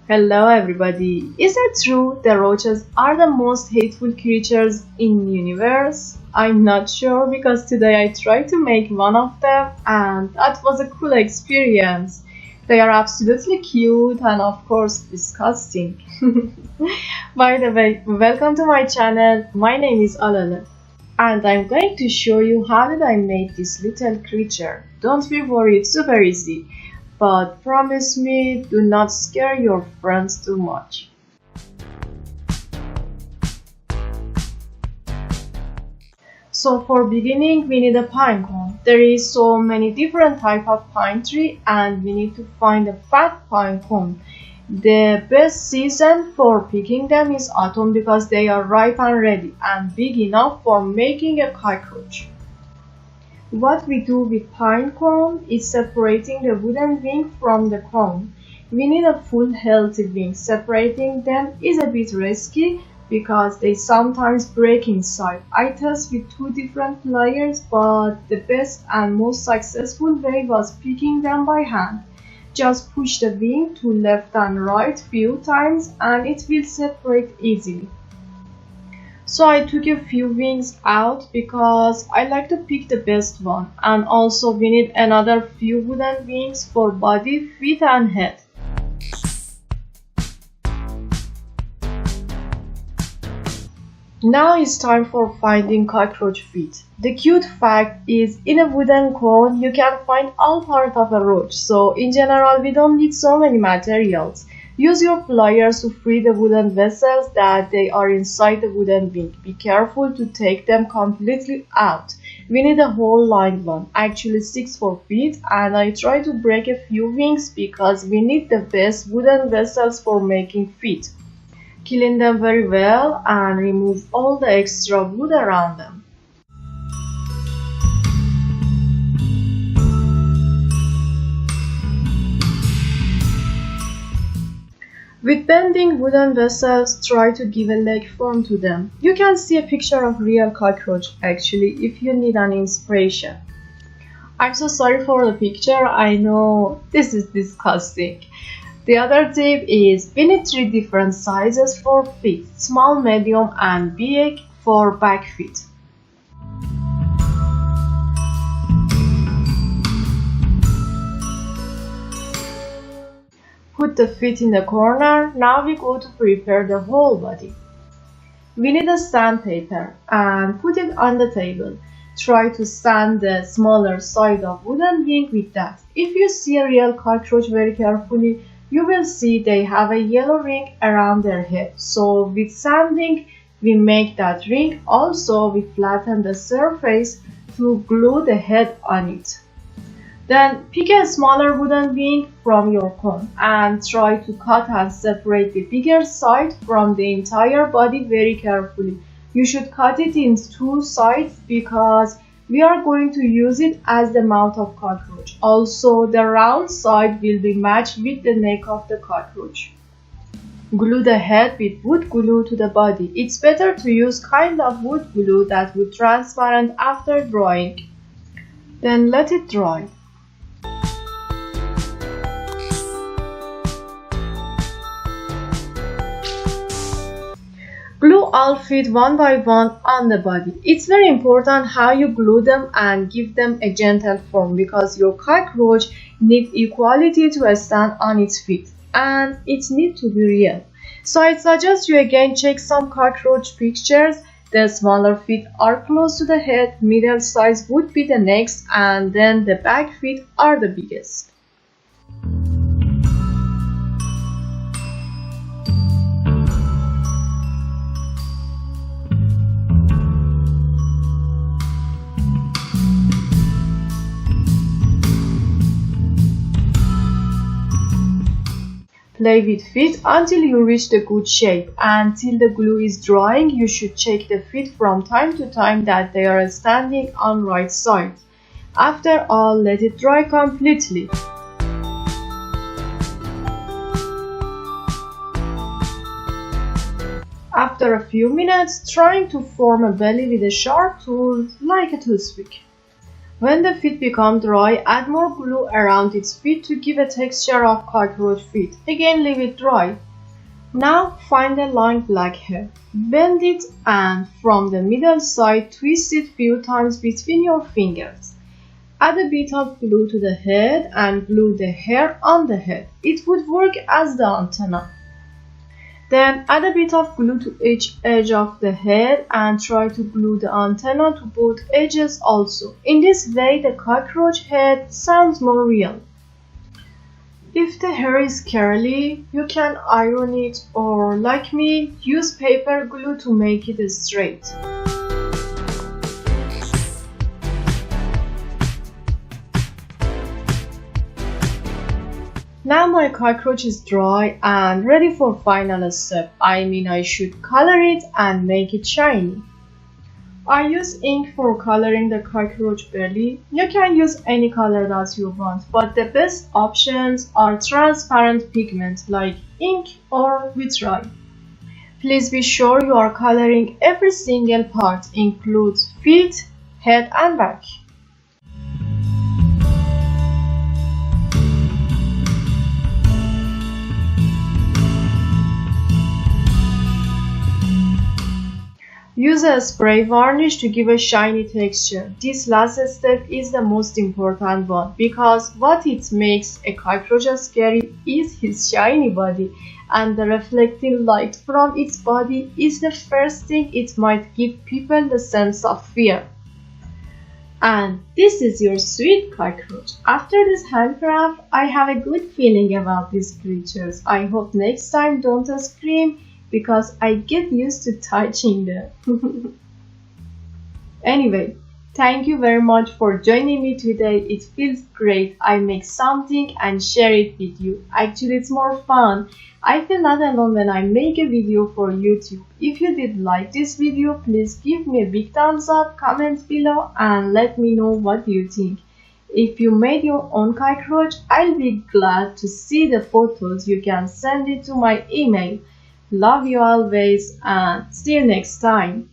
Hello everybody. Is it true the roaches are the most hateful creatures in the universe? I'm not sure because today I tried to make one of them and that was a cool experience. They are absolutely cute and of course disgusting. By the way, welcome to my channel. My name is Alale and I'm going to show you how did I make this little creature. Don't be worried, it's super easy. But promise me, do not scare your friends too much. So for beginning, we need a pine cone. There is so many different type of pine tree and we need to find a fat pine cone. The best season for picking them is autumn because they are ripe and ready and big enough for making a cockroach. What we do with pine cone is separating the wooden wing from the cone. We need a full healthy wing. Separating them is a bit risky because they sometimes break inside. I test with two different layers, but the best and most successful way was picking them by hand. Just push the wing to left and right few times and it will separate easily. So I took a few wings out because I like to pick the best one, and also we need another few wooden wings for body, feet and head. Now it's time for finding cockroach feet. The cute fact is in a wooden cone you can find all parts of a roach, so in general we don't need so many materials. Use your pliers to free the wooden vessels that they are inside the wooden wing. Be careful to take them completely out. We need a whole lined one, actually 6 for feet, and I try to break a few wings because we need the best wooden vessels for making feet. Clean them very well and remove all the extra wood around them. With bending wooden vessels, try to give a leg form to them. You can see a picture of real cockroach actually if you need an inspiration. I'm so sorry for the picture, I know this is disgusting. The other tip is we need 3 different sizes for feet, small, medium and big for back feet. Put the feet in the corner. Now we go to prepare the whole body. We need a sandpaper and put it on the table. Try to sand the smaller side of wooden wing with that. If you see a real cockroach very carefully, you will see they have a yellow ring around their head. So with sanding, we make that ring. Also, we flatten the surface to glue the head on it. Then pick a smaller wooden wing from your cone and try to cut and separate the bigger side from the entire body very carefully. You should cut it in 2 sides because we are going to use it as the mouth of cockroach. Also, the round side will be matched with the neck of the cockroach. Glue the head with wood glue to the body. It's better to use kind of wood glue that would transparent after drying. Then let it dry. Glue all feet one by one on the body. It's very important how you glue them and give them a gentle form because your cockroach needs equality to stand on its feet and it needs to be real. So I suggest you again check some cockroach pictures. The smaller feet are close to the head, middle size would be the next, and then the back feet are the biggest. Play with feet until you reach the good shape. Until the glue is drying, you should check the feet from time to time that they are standing on right side. After all, let it dry completely. After a few minutes, trying to form a belly with a sharp tool like a toothpick. When the feet become dry, add more glue around its feet to give a texture of cockroach feet. Again, leave it dry. Now find a long black hair. Bend it and from the middle side twist it few times between your fingers. Add a bit of glue to the head and glue the hair on the head. It would work as the antenna. Then add a bit of glue to each edge of the head and try to glue the antenna to both edges also. In this way, the cockroach head sounds more real. If the hair is curly, you can iron it or, like me, use paper glue to make it straight. Now my cockroach is dry and ready for final step. I should color it and make it shiny. I use ink for coloring the cockroach belly. You can use any color that you want, but the best options are transparent pigments like ink or vitriol. Please be sure you are coloring every single part, includes feet, head and back. Use a spray varnish to give a shiny texture. This last step is the most important one because what it makes a cockroach scary is his shiny body, and the reflecting light from its body is the first thing it might give people the sense of fear. And this is your sweet cockroach. After this handcraft, I have a good feeling about these creatures. I hope next time don't scream because I get used to touching them. Anyway, thank you very much for joining me today. It feels great. I make something and share it with you. Actually, it's more fun. I feel not alone when I make a video for YouTube. If you did like this video, please give me a big thumbs up, comment below and let me know what you think. If you made your own cockroach, I'll be glad to see the photos. You can send it to my email. Love you always and see you next time.